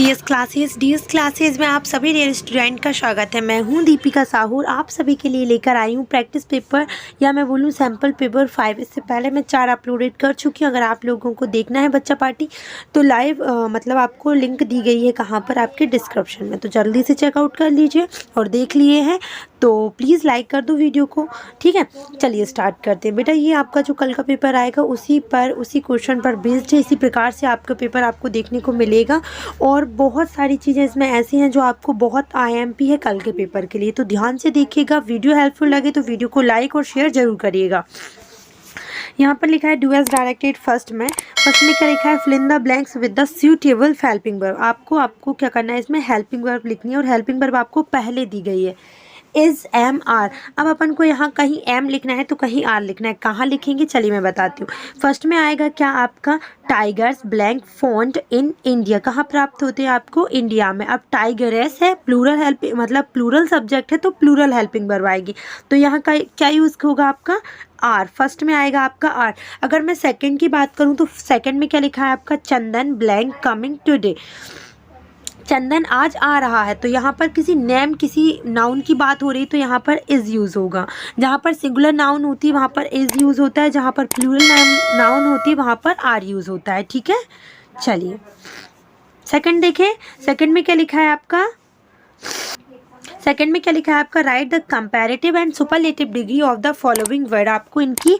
DS classes में आप सभी डियर स्टूडेंट का स्वागत है। मैं हूं दीपिका साहू। आप सभी के लिए लेकर आई हूं प्रैक्टिस पेपर या मैं बोलूं सैम्पल पेपर 5। इससे पहले मैं 4 अपलोडेड कर चुकी हूं। अगर आप लोगों को देखना है बच्चा पार्टी तो लाइव मतलब आपको लिंक दी गई है कहाँ पर, आपके डिस्क्रिप्शन में, तो जल्दी से चेकआउट कर लीजिए। और देख लिए हैं तो प्लीज़ लाइक कर दो वीडियो को, ठीक है। चलिए स्टार्ट करते हैं। बेटा ये आपका जो कल का पेपर आएगा उसी क्वेश्चन पर बेस्ड है। इसी प्रकार से आपका पेपर आपको देखने को मिलेगा और बहुत सारी चीज़ें इसमें ऐसी हैं जो आपको बहुत आईएमपी है कल के पेपर के लिए, तो ध्यान से देखिएगा। वीडियो हेल्पफुल लगे तो वीडियो को लाइक और शेयर जरूर करिएगा। यहाँ पर लिखा है डू एज डायरेक्टेड। फर्स्ट में क्या लिखा है, fill in the blanks with the suitable helping verb. आपको क्या करना है, इसमें हेल्पिंग वर्ब लिखनी है और हेल्पिंग वर्ब आपको पहले दी गई है इज एम आर। अब अपन को यहाँ कहीं एम लिखना है तो कहीं आर लिखना है। कहाँ लिखेंगे चलिए मैं बताती हूँ। फर्स्ट में आएगा क्या आपका, tigers blank font in India. कहाँ प्राप्त होते हैं आपको, इंडिया में। अब टाइगरेस है, प्लूरल हेल्प मतलब प्लूरल सब्जेक्ट है तो प्लूरल हेल्पिंग वर्ब आएगी। तो यहाँ का क्या यूज़ होगा आपका, आर। फर्स्ट में आएगा आपका आर। अगर मैं सेकंड की बात करूँ तो सेकंड में क्या लिखा है आपका, चंदन ब्लैंक कमिंग टुडे। चंदन आज आ रहा है तो यहाँ पर किसी नेम किसी नाउन की बात हो रही तो यहाँ पर इज़ यूज़ होगा। जहाँ पर सिंगुलर नाउन होती है वहाँ पर इज़ यूज़ होता है, जहाँ पर प्लूरल नाउन होती है वहाँ पर आर यूज़ होता है, ठीक है। चलिए सेकंड देखें। सेकंड में क्या लिखा है आपका, सेकंड में क्या लिखा है आपका, right the comparative and superlative degree of the following word. आपको इनकी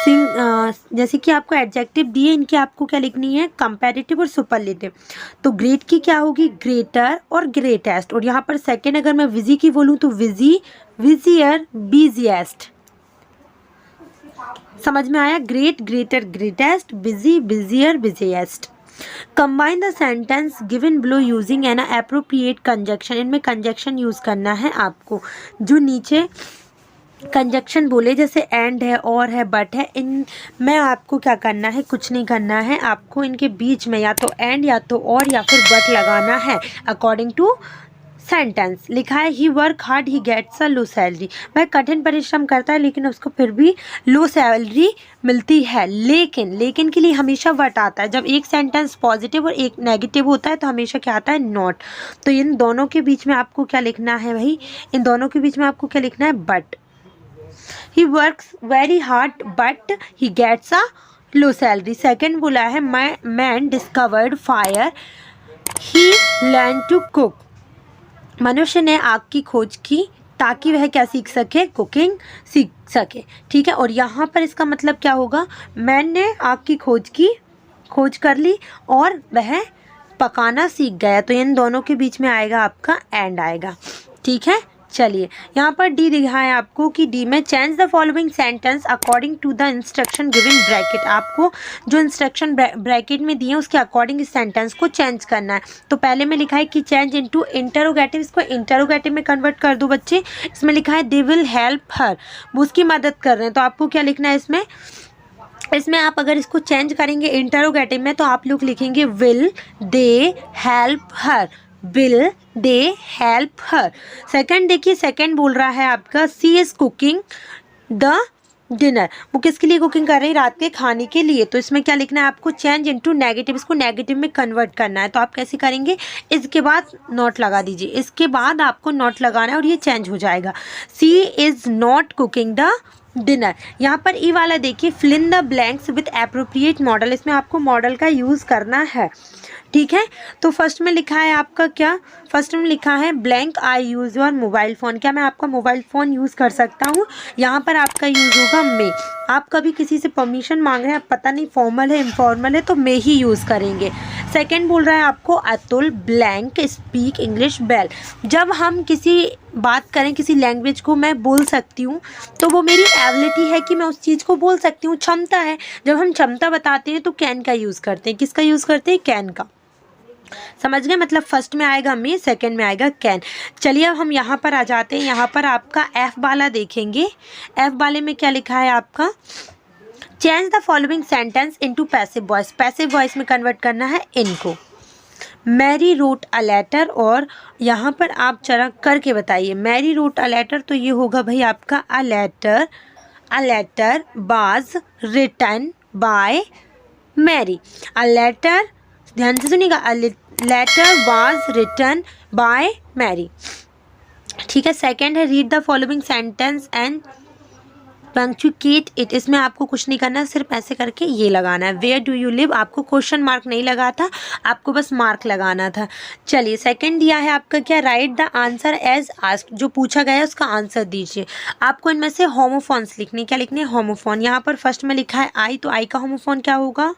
जैसे कि आपको एडजेक्टिव दिए, इनकी आपको क्या लिखनी है, कंपैरेटिव और सुपरलेटिव। तो ग्रेट की क्या होगी, ग्रेटर और ग्रेटेस्ट। और यहाँ पर सेकंड अगर मैं विजी की बोलूँ तो विजी, विजियर, बिजिएस्ट। समझ में आया, great, greater, greatest, busy, busier, busiest. Combine the sentence given below using N appropriate conjunction. इनमें कंजक्शन यूज करना है आपको। जो नीचे कंजक्शन बोले जैसे एंड है, और है, बट है, इन में आपको क्या करना है, कुछ नहीं करना है। आपको इनके बीच में या तो एंड या तो और या फिर बट लगाना है अकॉर्डिंग टू सेंटेंस। लिखा है he work hard he gets a low salary. वह कठिन परिश्रम करता है लेकिन उसको फिर भी लो सैलरी मिलती है। लेकिन के लिए हमेशा वट आता है। जब एक सेंटेंस पॉजिटिव और एक नेगेटिव होता है तो हमेशा क्या आता है, नॉट। तो इन दोनों के बीच में आपको क्या लिखना है भाई, इन दोनों के बीच में आपको क्या लिखना है, but. He works very hard but he gets a low salary. Second बोला है man discovered fire, he learned to cook. मनुष्य ने आग की खोज की ताकि वह क्या सीख सके, कुकिंग सीख सके, ठीक है। और यहाँ पर इसका मतलब क्या होगा, मैन ने आग की खोज कर ली और वह पकाना सीख गया। तो इन दोनों के बीच में आएगा आपका एंड आएगा, ठीक है। चलिए यहाँ पर डी दिखा है आपको कि डी में change the following sentence according to the instruction given bracket. आपको जो इंस्ट्रक्शन ब्रैकेट में दिए उसके अकॉर्डिंग इस सेंटेंस को चेंज करना है। तो पहले में लिखा है कि चेंज इनटू इंटरोगेटिव। इसको इंटरोगेटिव में कन्वर्ट कर दो बच्चे। इसमें लिखा है दे विल हेल्प हर, वो उसकी मदद कर रहे हैं। तो आपको क्या लिखना है इसमें आप अगर इसको चेंज करेंगे इंटरोगेटिव में तो आप लोग लिखेंगे will they help her, will they help her. Second देखिए, सेकंड बोल रहा है आपका सी इज कुकिंग द डिनर। वो किसके लिए कुकिंग कर रही है, रात के खाने के लिए। तो इसमें क्या लिखना है आपको, चेंज इनटू नेगेटिव। इसको नेगेटिव में कन्वर्ट करना है। तो आप कैसे करेंगे, इसके बाद नॉट लगा दीजिए, इसके बाद आपको नॉट लगाना है और ये चेंज हो जाएगा। She is not cooking the dinner. यहाँ पर ई वाला देखिए, fill in the blanks with appropriate modal. इसमें आपको मॉडल का यूज़ करना है, ठीक है। तो फर्स्ट में लिखा है आपका क्या, फर्स्ट में लिखा है blank I use your mobile phone. क्या मैं आपका मोबाइल फ़ोन यूज़ कर सकता हूँ। यहाँ पर आपका यूज़ होगा मे। आप कभी किसी से परमिशन मांग रहे हैं, आप पता नहीं फॉर्मल है इनफॉर्मल है, तो मे ही यूज़ करेंगे। सेकंड बोल रहा है आपको Atul blank speak English well. जब हम किसी बात करें किसी लैंग्वेज को मैं बोल सकती हूँ तो वो मेरी एबिलिटी है कि मैं उस चीज़ को बोल सकती हूँ, क्षमता है। जब हम क्षमता बताते हैं तो कैन का यूज़ करते हैं। किसका यूज़ करते हैं, कैन का। समझ गए, मतलब फर्स्ट में आएगा मे, सेकंड में आएगा कैन। चलिए अब हम यहाँ पर आ जाते हैं। यहाँ पर आपका एफ वाला देखेंगे। एफ वाले में क्या लिखा है आपका, change the following sentence into passive voice. Passive voice में कन्वर्ट करना है इनको। मैरी रोट अ लेटर, और यहाँ पर आप जरा करके बताइए मैरी रोट अ लेटर। तो ये होगा भाई आपका a letter was written by Mary. A letter ध्यान से सुनिएगा, a letter was written by Mary. ठीक है, सेकंड है read the following sentence and punctuate it. इसमें आपको कुछ नहीं करना है, सिर्फ ऐसे करके ये लगाना है। वेयर डू यू लिव, आपको क्वेश्चन मार्क नहीं लगा था, आपको बस मार्क लगाना था। चलिए, सेकंड दिया है आपका क्या, write the answer as asked, जो पूछा गया है उसका आंसर दीजिए। आपको इनमें से होमोफोन्स लिखने, क्या लिखने, होमोफोन। यहाँ पर फर्स्ट में लिखा है आई, तो आई का होमोफोन क्या होगा,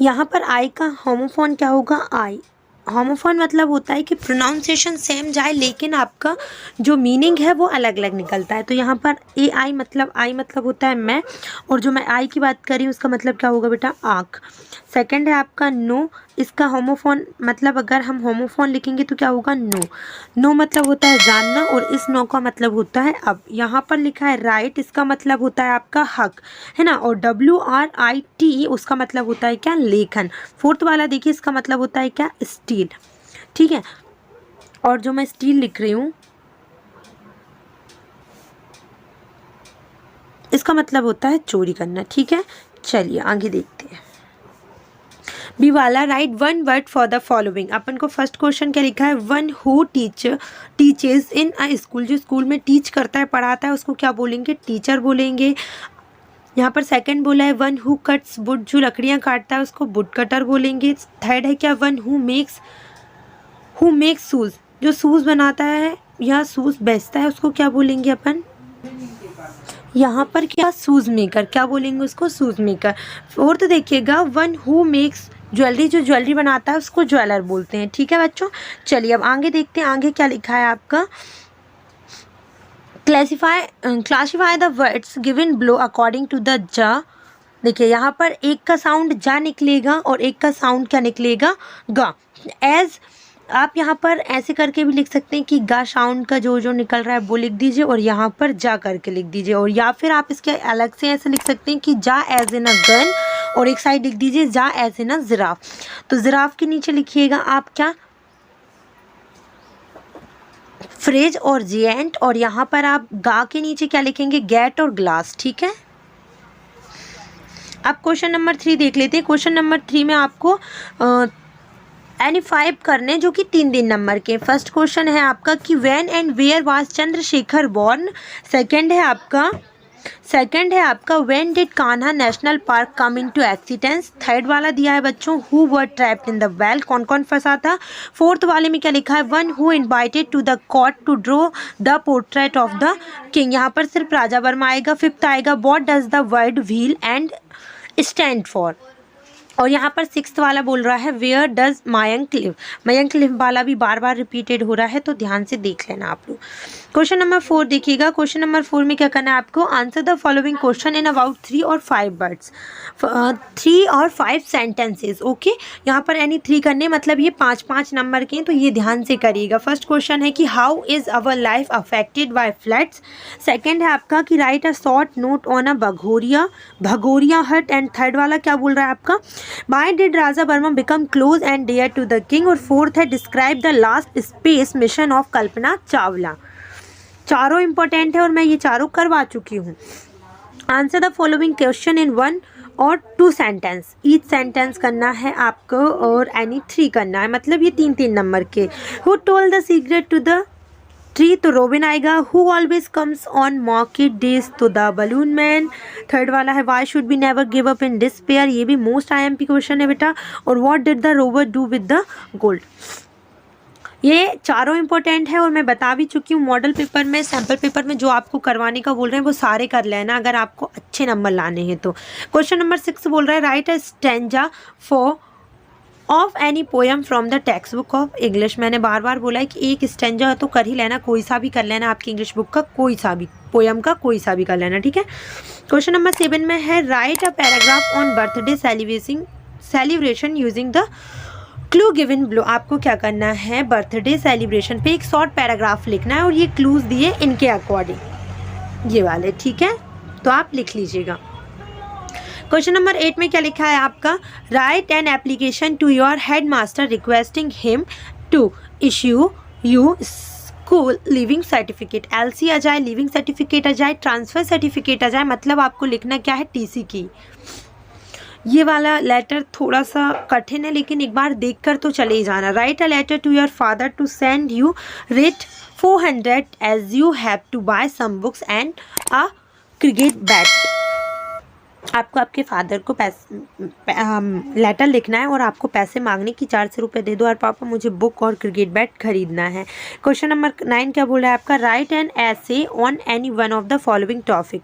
यहाँ पर आई का होमोफोन क्या होगा, आई। होमोफोन मतलब होता है कि प्रोनाउंसिएशन सेम जाए लेकिन आपका जो मीनिंग है वो अलग अलग निकलता है। तो यहाँ पर आई मतलब होता है मैं, और जो मैं आई की बात कर रही हूँ उसका मतलब क्या होगा बेटा, आँख। सेकंड है आपका नो, इसका होमोफोन मतलब अगर हम होमोफोन लिखेंगे तो क्या होगा, नो। नो मतलब होता है जानना, और इस नो का मतलब होता है अब। यहाँ पर लिखा है राइट, इसका मतलब होता है आपका हक, है ना, और WRIT उसका मतलब होता है क्या, लेखन। फोर्थ वाला देखिए, इसका मतलब होता है क्या, स्टील। ठीक है, और जो मैं स्टील लिख रही हूँ इसका मतलब होता है चोरी करना। ठीक है, चलिए आगे देखते हैं। बी वाला, write one word for the following. अपन को फर्स्ट क्वेश्चन क्या लिखा है, one who teaches in a school, जो स्कूल में टीच करता है, पढ़ाता है, उसको क्या बोलेंगे, टीचर बोलेंगे। यहाँ पर सेकंड बोला है वन हु कट्स वुड, जो लकड़ियाँ काटता है उसको वुड कटर बोलेंगे। थर्ड है क्या, वन हु मेक्स शूज़, जो शूज़ बनाता है या शूज़ बेचता है उसको क्या बोलेंगे अपन, यहाँ पर क्या, शूज़ मेकर, क्या बोलेंगे उसको, शूज़ मेकर। फोर्थ देखिएगा, वन हु मेक्स ज्वेलरी, जो ज्वेलरी बनाता है उसको ज्वेलर बोलते हैं। ठीक है बच्चों, चलिए अब आगे देखते हैं, आगे क्या लिखा है आपका, classify the words given below according to the जा। देखिए यहाँ पर एक का साउंड जा निकलेगा और एक का साउंड क्या निकलेगा, गा। एज आप यहाँ पर ऐसे करके भी लिख सकते हैं कि गा साउंड का जो जो निकल रहा है वो लिख दीजिए और यहाँ पर जा करके लिख दीजिए, और या फिर आप इसके अलग से ऐसे लिख सकते हैं कि जा एज इन अ गन, और एक साइड लिख दीजिए जा एज इन अ जिराफ। तो जिराफ के नीचे लिखिएगा आप क्या, फ्रेज और जिएंट, और यहाँ पर आप गा के नीचे क्या लिखेंगे, गेट और ग्लास। ठीक है, अब क्वेश्चन नंबर 3 देख लेते हैं। क्वेश्चन नंबर 3 में आपको एनी 5 करने, जो कि 3 नंबर के। फर्स्ट क्वेश्चन है आपका कि when and where was Chandrashekhar born. Second है आपका when did Kanha national park come into existence. Third वाला दिया है बच्चों who were trapped in the well, कौन कौन फंसा था। फोर्थ वाले में क्या लिखा है, one who invited to the court to draw the portrait of the king, यहाँ पर सिर्फ राजा वर्मा आएगा। फिफ्थ आएगा what does the word wheel and stand for, और यहाँ पर सिक्स्थ वाला बोल रहा है where does Mayank live. Mayank live वाला भी बार बार रिपीटेड हो रहा है, तो ध्यान से देख लेना आप लोग। क्वेश्चन नंबर 4 देखिएगा। क्वेश्चन नंबर 4 में क्या करना है आपको, answer the following question in about 3 और 5 वर्ड्स, 3 और 5 सेंटेंसेज। ओके, यहाँ पर एनी 3 करने, मतलब ये 5-5 नंबर के हैं, तो ये ध्यान से करिएगा। फर्स्ट क्वेश्चन है कि how is our life affected by floods. Second है आपका कि right a short note on a Bhagoria हट, एंड थर्ड वाला क्या बोल रहा है आपका, Why did Raja Burma become close and dear to the king, और फोर्थ है describe the last space mission of Kalpana Chawla. चारों इंपॉर्टेंट है और मैं ये चारों करवा चुकी हूँ। Answer the following question in 1 और 2 सेंटेंस, ईच सेंटेंस करना है आपको, और एनी 3 करना है, मतलब ये 3-3 नंबर के। Who told the secret to the tree, तो रोबिन आएगा। Who always comes on market days, तो द बलून मैन। थर्ड वाला है why should be never give up in despair, ये भी मोस्ट IMP क्वेश्चन है बेटा। और what did the rover do with the gold. ये चारों इंपॉर्टेंट है और मैं बता भी चुकी हूँ। मॉडल पेपर में, सैम्पल पेपर में जो आपको करवाने का बोल रहे हैं वो सारे कर लेना अगर आपको अच्छे नंबर लाने हैं तो। क्वेश्चन नंबर 6 बोल रहा है right a stanza for of any poem from the text book of English. मैंने बार बार बोला है कि एक स्टैंजा तो कर ही लेना, कोई सा भी कर लेना, आपकी इंग्लिश बुक का कोई सा भी, पोएम का कोई सा भी कर लेना, ठीक है। क्वेश्चन नंबर 7 में है right a paragraph on birthday celebration using the clue given below. आपको क्या करना है, बर्थडे सेलिब्रेशन पे एक शॉर्ट पैराग्राफ लिखना है और ये क्लूज दिए इनके अकॉर्डिंग, ये वाले, ठीक है, तो आप लिख लीजिएगा। क्वेश्चन नंबर 8 में क्या लिखा है आपका, write an application to your headmaster requesting him to issue you school leaving certificate. LC आ जाए, लिविंग सर्टिफिकेट आ जाए, ट्रांसफ़र सर्टिफिकेट आ जाए, मतलब आपको लिखना क्या है, TC की। ये वाला लेटर थोड़ा सा कठिन है, लेकिन एक बार देखकर तो चले ही जाना। Write a letter to your father to send you rate 400 as you have to buy some books and a cricket bat. आपको आपके फादर को लेटर लिखना है और आपको पैसे मांगने की 400 रुपये दे दो और पापा मुझे बुक और क्रिकेट बैट खरीदना है। क्वेश्चन नंबर 9 क्या बोल रहा है आपका? Write an essay on any one of the following topic.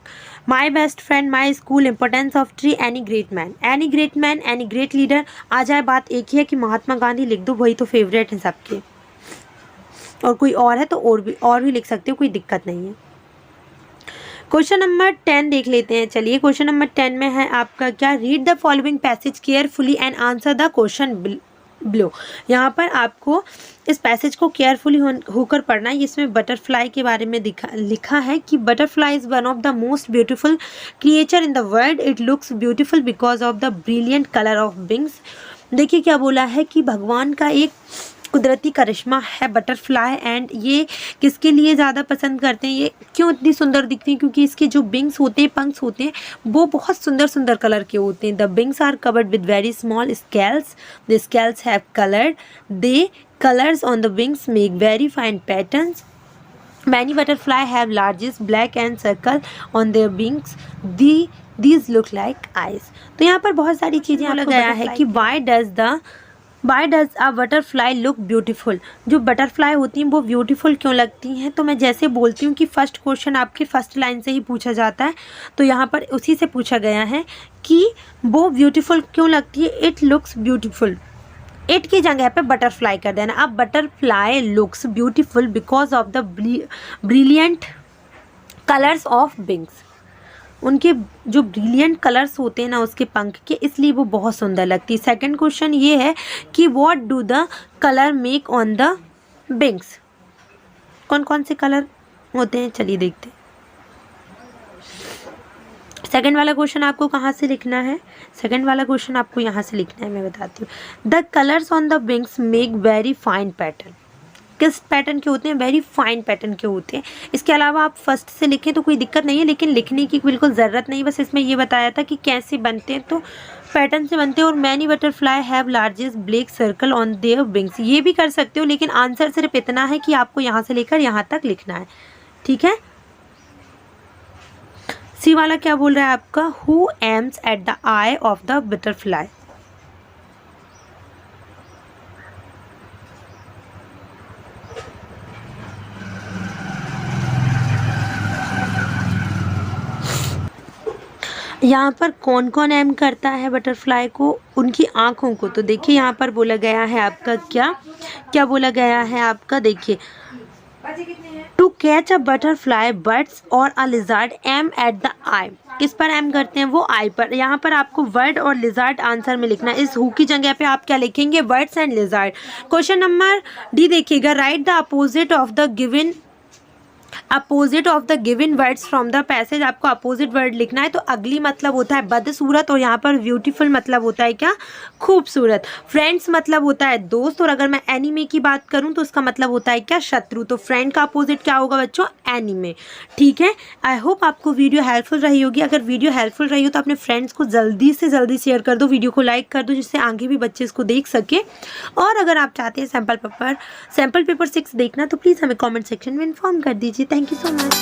My best friend, my school, importance of tree, any great man. Any great man, any great leader. आ जाए बात एक ही है कि महात्मा गांधी लिख दो, वही तो फेवरेट है सबके, और कोई और है तो और भी लिख सकते हो, कोई दिक्कत नहीं है। क्वेश्चन नंबर 10 देख लेते हैं। चलिए क्वेश्चन नंबर 10 में है आपका क्या? Read the following passage carefully and answer the question below. यहाँ पर आपको इस पैसेज को केयरफुली होकर पढ़ना है। इसमें बटरफ्लाई के बारे में लिखा है कि butterfly is one of the most beautiful creature in the world. It looks beautiful because of the brilliant colour of wings. देखिए क्या बोला है कि भगवान का एक कुदरती करिश्मा है बटरफ्लाई, एंड ये किसके लिए ज़्यादा पसंद करते हैं, ये क्यों इतनी सुंदर दिखती है? क्योंकि इसके जो विंग्स होते हैं, पंख होते हैं, वो बहुत सुंदर सुंदर कलर के होते हैं। The wings are covered with very small scales. The scales have coloured. They colours on the wings make very fine patterns. Many butterfly have largest black and circle on their wings. These look like eyes. तो यहाँ पर बहुत सारी चीज़ें आपको गया है कि Why does a butterfly look beautiful? जो बटरफ्लाई होती हैं वो ब्यूटीफुल क्यों लगती हैं? तो मैं जैसे बोलती हूँ कि फर्स्ट क्वेश्चन आपके फर्स्ट लाइन से ही पूछा जाता है, तो यहाँ पर उसी से पूछा गया है कि वो ब्यूटीफुल क्यों लगती है। इट लुक्स ब्यूटीफुल, इट की जगह पे बटरफ्लाई कर देना। अब butterfly looks beautiful because of the brilliant colours of wings. उनके जो ब्रिलियंट कलर्स होते हैं ना उसके पंख के, इसलिए वो बहुत सुंदर लगती है। सेकंड क्वेश्चन ये है कि what do the colour make on the wings. कौन कौन से कलर होते हैं, चलिए देखते हैं। सेकंड वाला क्वेश्चन आपको कहाँ से लिखना है? सेकंड वाला क्वेश्चन आपको यहाँ से लिखना है, मैं बताती हूँ। The colours on the wings make very fine pattern. किस पैटर्न के होते हैं? वेरी फाइन पैटर्न के होते हैं। इसके अलावा आप फर्स्ट से लिखें तो कोई दिक्कत नहीं है, लेकिन लिखने की बिल्कुल ज़रूरत नहीं, बस इसमें ये बताया था कि कैसे बनते हैं, तो पैटर्न से बनते हैं। और many butterfly have largest black circle on their wings, ये भी कर सकते हो, लेकिन आंसर सिर्फ इतना है कि आपको यहाँ से लेकर यहाँ तक लिखना है, ठीक है। सी वाला क्या बोल रहा है आपका? Who aims at the I of the butterfly. यहाँ पर कौन कौन एम करता है बटरफ्लाई को? उनकी आँखों को। तो देखिए यहाँ पर बोला गया है आपका क्या बोला गया है आपका? देखिए, to catch a butterfly birds और a lizard aim at the eye. किस पर एम करते हैं? वो आई पर। यहाँ पर आपको वर्ड और लिजार्ड आंसर में लिखना है। इस हु की जगह पे आप क्या लिखेंगे? Words and lizard. Question number D देखिएगा। Write the opposite of the given words from the passage. आपको अपोजिट वर्ड लिखना है। तो अगली मतलब होता है बदसूरत, और यहाँ पर ब्यूटीफुल मतलब होता है क्या? खूबसूरत। फ्रेंड्स मतलब होता है दोस्त, और अगर मैं एनिमे की बात करूँ तो उसका मतलब होता है क्या? शत्रु। तो फ्रेंड का अपोजिट क्या होगा बच्चों? एनिमे, ठीक है। आई होप आपको वीडियो हेल्पफुल रही होगी। अगर वीडियो हेल्पफुल रही हो तो अपने फ्रेंड्स को जल्दी से जल्दी शेयर कर दो, वीडियो को लाइक कर दो, जिससे आगे भी बच्चे इसको देख सके। और अगर आप चाहते हैं सैम्पल पेपर 6 देखना तो प्लीज़ हमें कॉमेंट सेक्शन में इन्फॉर्म कर दीजिए। Thank you so much.